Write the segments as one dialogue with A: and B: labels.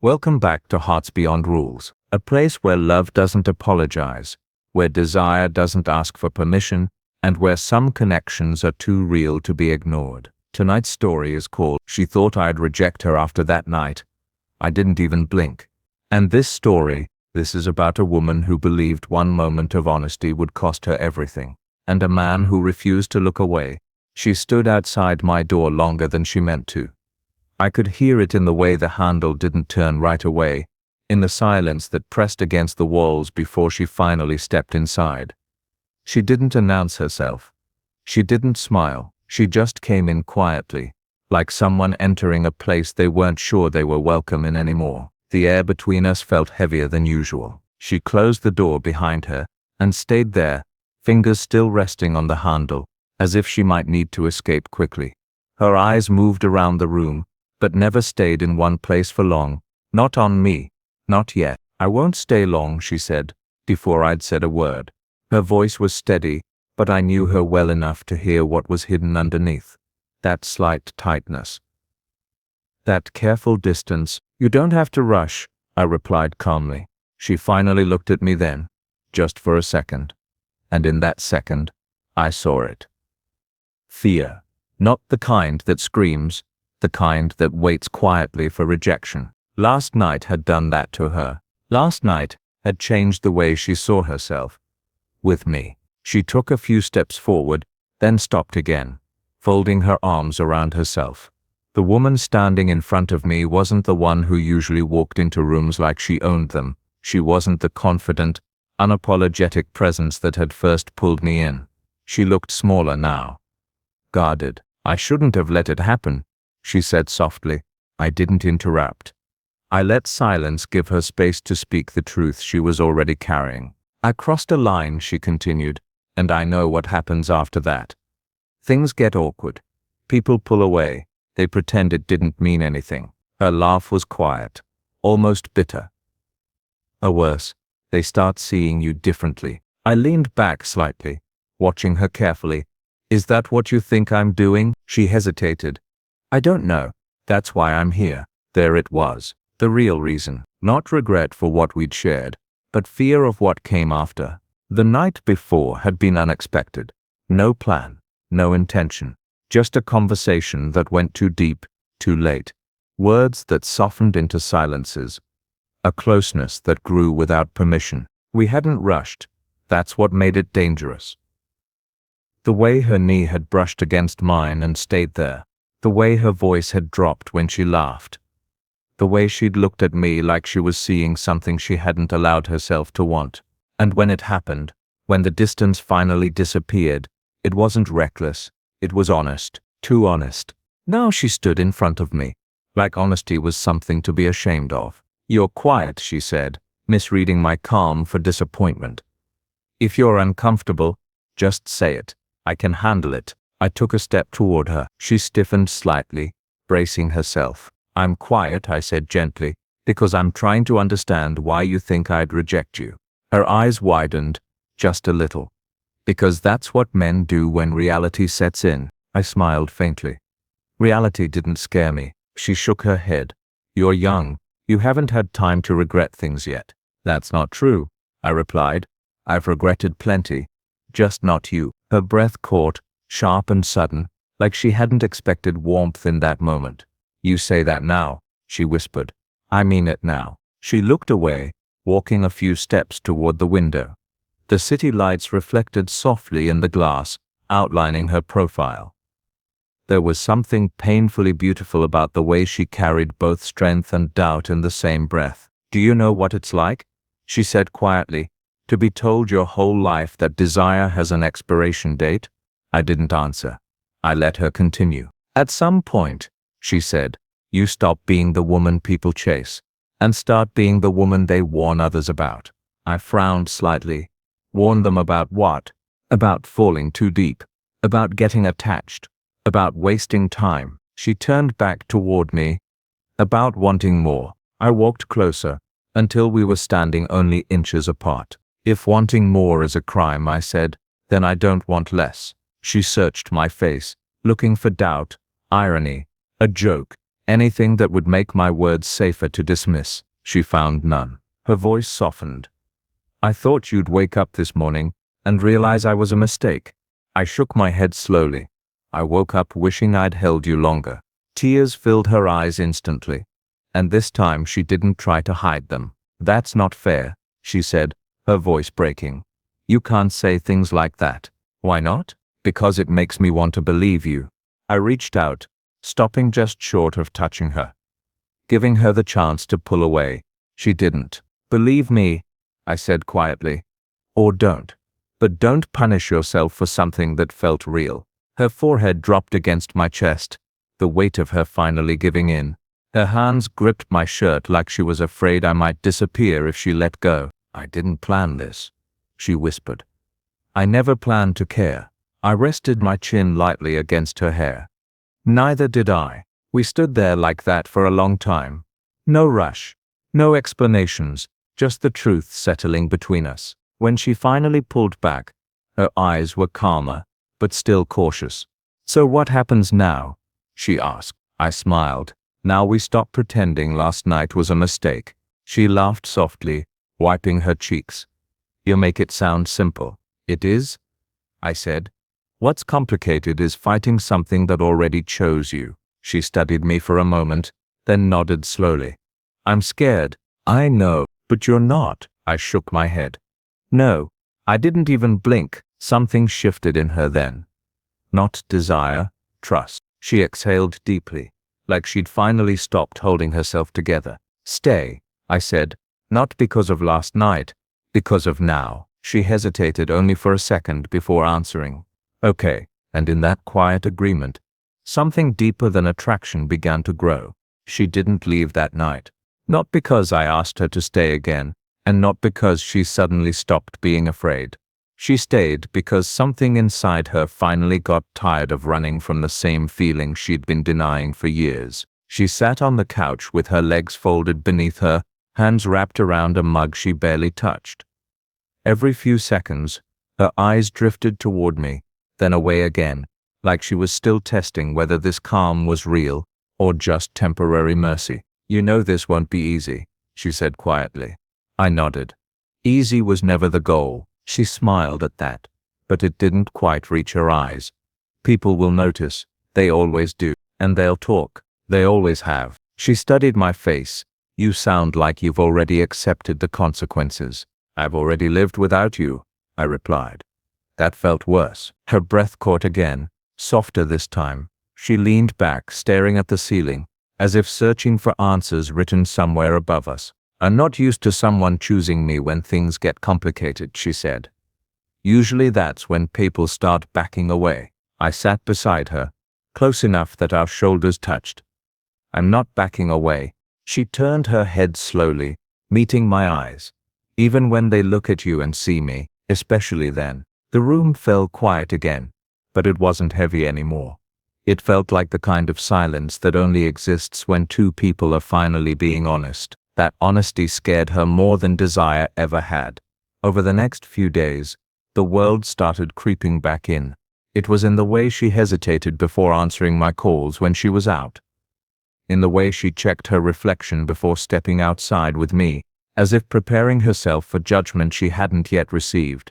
A: Welcome back to Hearts Beyond Rules, a place where love doesn't apologize, where desire doesn't ask for permission, and where some connections are too real to be ignored. Tonight's story is called She Thought I'd Reject Her After That Night. I Didn't Even Blink. And this is about a woman who believed one moment of honesty would cost her everything, and a man who refused to look away. She stood outside my door longer than she meant to. I could hear it in the way the handle didn't turn right away, in the silence that pressed against the walls before she finally stepped inside. She didn't announce herself. She didn't smile. She just came in quietly, like someone entering a place they weren't sure they were welcome in anymore. The air between us felt heavier than usual. She closed the door behind her and stayed there, fingers still resting on the handle, as if she might need to escape quickly. Her eyes moved around the room, but never stayed in one place for long. Not on me. Not yet. I won't stay long, she said, before I'd said a word. Her voice was steady, but I knew her well enough to hear what was hidden underneath. That slight tightness. That careful distance. You don't have to rush, I replied calmly. She finally looked at me then, just for a second. And in that second, I saw it. Fear. Not the kind that screams, the kind that waits quietly for rejection. Last night had done that to her. Last night had changed the way she saw herself. With me. She took a few steps forward, then stopped again, folding her arms around herself. The woman standing in front of me wasn't the one who usually walked into rooms like she owned them. She wasn't the confident, unapologetic presence that had first pulled me in. She looked smaller now. Guarded. I shouldn't have let it happen, she said softly. I didn't interrupt. I let silence give her space to speak the truth she was already carrying. I crossed a line, she continued, and I know what happens after that. Things get awkward. People pull away. They pretend it didn't mean anything. Her laugh was quiet, almost bitter. Or worse, they start seeing you differently. I leaned back slightly, watching her carefully. Is that what you think I'm doing? She hesitated. I don't know. That's why I'm here. There it was. The real reason. Not regret for what we'd shared, but fear of what came after. The night before had been unexpected. No plan, no intention. Just a conversation that went too deep, too late. Words that softened into silences. A closeness that grew without permission. We hadn't rushed. That's what made it dangerous. The way her knee had brushed against mine and stayed there. The way her voice had dropped when she laughed. The way she'd looked at me like she was seeing something she hadn't allowed herself to want. And when it happened, when the distance finally disappeared, it wasn't reckless. It was honest. Too honest. Now she stood in front of me, like honesty was something to be ashamed of. You're quiet, she said, misreading my calm for disappointment. If you're uncomfortable, just say it. I can handle it. I took a step toward her. She stiffened slightly, bracing herself. I'm quiet, I said gently, because I'm trying to understand why you think I'd reject you. Her eyes widened, just a little. Because that's what men do when reality sets in, I smiled faintly. Reality didn't scare me. She shook her head. You're young. You haven't had time to regret things yet. That's not true, I replied. I've regretted plenty. Just not you. Her breath caught, sharp and sudden, like she hadn't expected warmth in that moment. You say that now, she whispered. I mean it now. She looked away, walking a few steps toward the window. The city lights reflected softly in the glass, outlining her profile. There was something painfully beautiful about the way she carried both strength and doubt in the same breath. Do you know what it's like? She said quietly. To be told your whole life that desire has an expiration date? I didn't answer. I let her continue. At some point, she said, you stop being the woman people chase, and start being the woman they warn others about. I frowned slightly. Warn them about what? About falling too deep. About getting attached. About wasting time. She turned back toward me. About wanting more. I walked closer, until we were standing only inches apart. If wanting more is a crime, I said, then I don't want less. She searched my face, looking for doubt, irony, a joke, Anything that would make my words safer to dismiss. She found none. Her voice softened. I thought you'd wake up this morning and realize I was a mistake. I shook my head slowly. I woke up wishing I'd held you longer. Tears filled her eyes instantly. And this time she didn't try to hide them. That's not fair, she said, her voice breaking. You can't say things like that. Why not? Because it makes me want to believe you. I reached out, stopping just short of touching her, giving her the chance to pull away. She didn't. Believe me, I said quietly. Or don't. But don't punish yourself for something that felt real. Her forehead dropped against my chest, the weight of her finally giving in. Her hands gripped my shirt like she was afraid I might disappear if she let go. I didn't plan this, she whispered. I never planned to care. I rested my chin lightly against her hair. Neither did I. We stood there like that for a long time. No rush, no explanations, just the truth settling between us. When she finally pulled back, her eyes were calmer, but still cautious. So what happens now? She asked. I smiled. Now we stop pretending last night was a mistake. She laughed softly, wiping her cheeks. You make it sound simple. It is? I said. What's complicated is fighting something that already chose you. She studied me for a moment, then nodded slowly. I'm scared. I know, but you're not. I shook my head. No, I didn't even blink. Something shifted in her then. Not desire, trust. She exhaled deeply, like she'd finally stopped holding herself together. Stay, I said, not because of last night, because of now. She hesitated only for a second before answering. Okay, and in that quiet agreement, something deeper than attraction began to grow. She didn't leave that night. Not because I asked her to stay again, and not because she suddenly stopped being afraid. She stayed because something inside her finally got tired of running from the same feeling she'd been denying for years. She sat on the couch with her legs folded beneath her, hands wrapped around a mug she barely touched. Every few seconds, her eyes drifted toward me, then away again, like she was still testing whether this calm was real or just temporary mercy. You know this won't be easy, she said quietly. I nodded. Easy was never the goal. She smiled at that, but it didn't quite reach her eyes. People will notice, they always do, and they'll talk, they always have. She studied my face. You sound like you've already accepted the consequences. I've already lived without you, I replied. That felt worse. Her breath caught again, softer this time. She leaned back, staring at the ceiling, as if searching for answers written somewhere above us. I'm not used to someone choosing me when things get complicated, she said. Usually that's when people start backing away. I sat beside her, close enough that our shoulders touched. I'm not backing away. She turned her head slowly, meeting my eyes. Even when they look at you and see me, especially then. The room fell quiet again, but it wasn't heavy anymore. It felt like the kind of silence that only exists when two people are finally being honest. That honesty scared her more than desire ever had. Over the next few days, the world started creeping back in. It was in the way she hesitated before answering my calls when she was out. In the way she checked her reflection before stepping outside with me, as if preparing herself for judgment she hadn't yet received.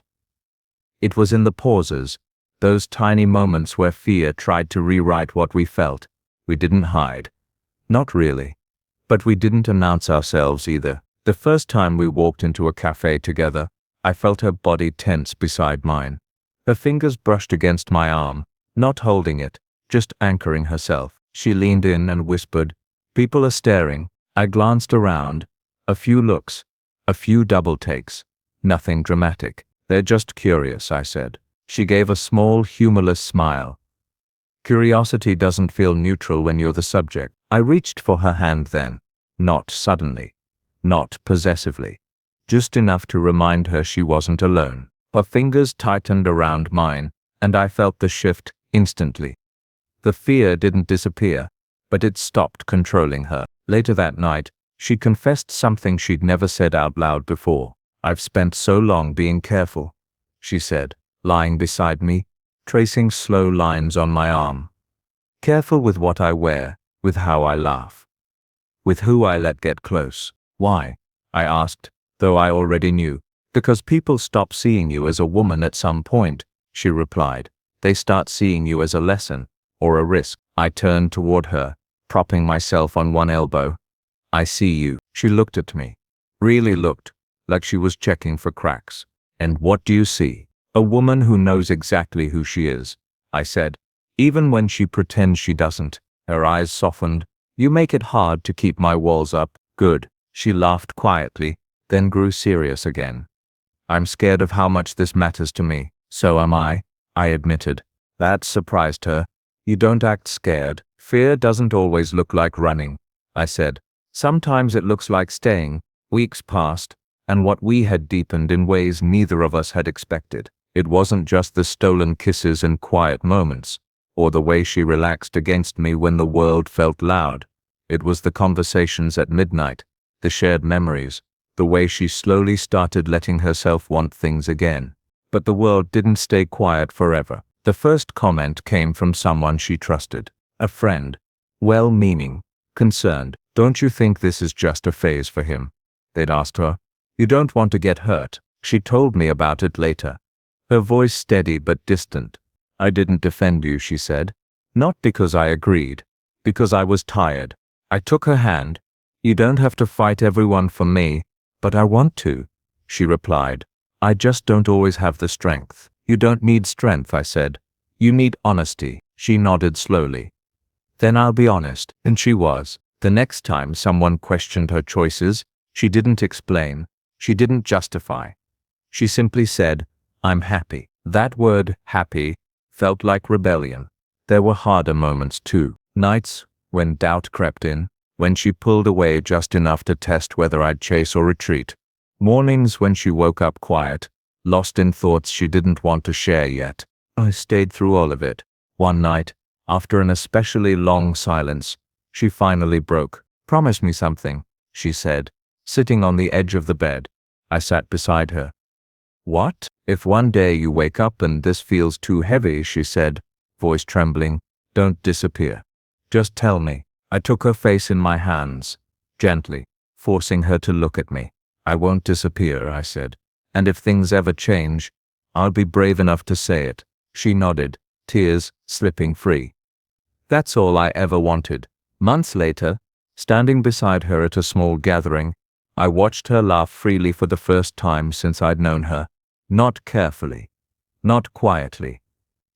A: It was in the pauses, those tiny moments where fear tried to rewrite what we felt. We didn't hide. Not really. But we didn't announce ourselves either. The first time we walked into a cafe together, I felt her body tense beside mine. Her fingers brushed against my arm, not holding it, just anchoring herself. She leaned in and whispered, "People are staring." I glanced around. A few looks, a few double takes. Nothing dramatic. They're just curious, I said. She gave a small, humorless smile. Curiosity doesn't feel neutral when you're the subject. I reached for her hand then. Not suddenly. Not possessively. Just enough to remind her she wasn't alone. Her fingers tightened around mine, and I felt the shift instantly. The fear didn't disappear, but it stopped controlling her. Later that night, she confessed something she'd never said out loud before. I've spent so long being careful, she said, lying beside me, tracing slow lines on my arm. Careful with what I wear, with how I laugh, with who I let get close. Why? I asked, though I already knew. Because people stop seeing you as a woman at some point, she replied. They start seeing you as a lesson, or a risk. I turned toward her, propping myself on one elbow. I see you. She looked at me. Really looked, like she was checking for cracks. And what do you see? A woman who knows exactly who she is, I said. Even when she pretends she doesn't. Her eyes softened. You make it hard to keep my walls up. Good. She laughed quietly, then grew serious again. I'm scared of how much this matters to me. So am I admitted. That surprised her. You don't act scared. Fear doesn't always look like running, I said. Sometimes it looks like staying. Weeks passed, and what we had deepened in ways neither of us had expected. It wasn't just the stolen kisses and quiet moments, or the way she relaxed against me when the world felt loud. It was the conversations at midnight, the shared memories, the way she slowly started letting herself want things again. But the world didn't stay quiet forever. The first comment came from someone she trusted, a friend. Well-meaning, concerned. Don't you think this is just a phase for him? They'd asked her. You don't want to get hurt. She told me about it later. Her voice steady but distant. I didn't defend you, she said. Not because I agreed. Because I was tired. I took her hand. You don't have to fight everyone for me, but I want to, she replied. I just don't always have the strength. You don't need strength, I said. You need honesty. She nodded slowly. Then I'll be honest. And she was. The next time someone questioned her choices, she didn't explain. She didn't justify. She simply said, I'm happy. That word, happy, felt like rebellion. There were harder moments too. Nights when doubt crept in, when she pulled away just enough to test whether I'd chase or retreat. Mornings when she woke up quiet, lost in thoughts she didn't want to share yet. I stayed through all of it. One night, after an especially long silence, she finally broke. Promise me something, she said, sitting on the edge of the bed. I sat beside her. What? If one day you wake up and this feels too heavy, she said, voice trembling, don't disappear. Just tell me. I took her face in my hands, gently, forcing her to look at me. I won't disappear, I said. And if things ever change, I'll be brave enough to say it. She nodded, tears slipping free. That's all I ever wanted. Months later, standing beside her at a small gathering, I watched her laugh freely for the first time since I'd known her. Not carefully, not quietly,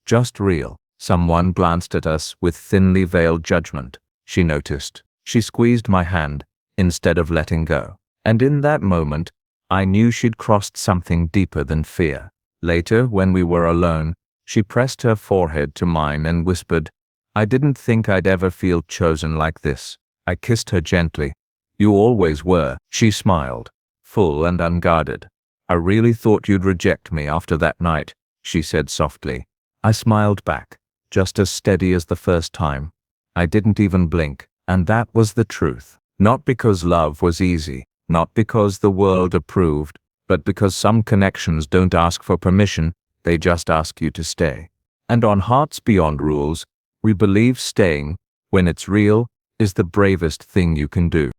A: just real. Someone glanced at us with thinly veiled judgment. She noticed. She squeezed my hand, instead of letting go. And in that moment, I knew she'd crossed something deeper than fear. Later, when we were alone, she pressed her forehead to mine and whispered, I didn't think I'd ever feel chosen like this. I kissed her gently. You always were. She smiled, full and unguarded. I really thought you'd reject me after that night, she said softly. I smiled back, just as steady as the first time. I didn't even blink, and that was the truth. Not because love was easy, not because the world approved, but because some connections don't ask for permission, they just ask you to stay. And on Hearts Beyond Rules, we believe staying, when it's real, is the bravest thing you can do.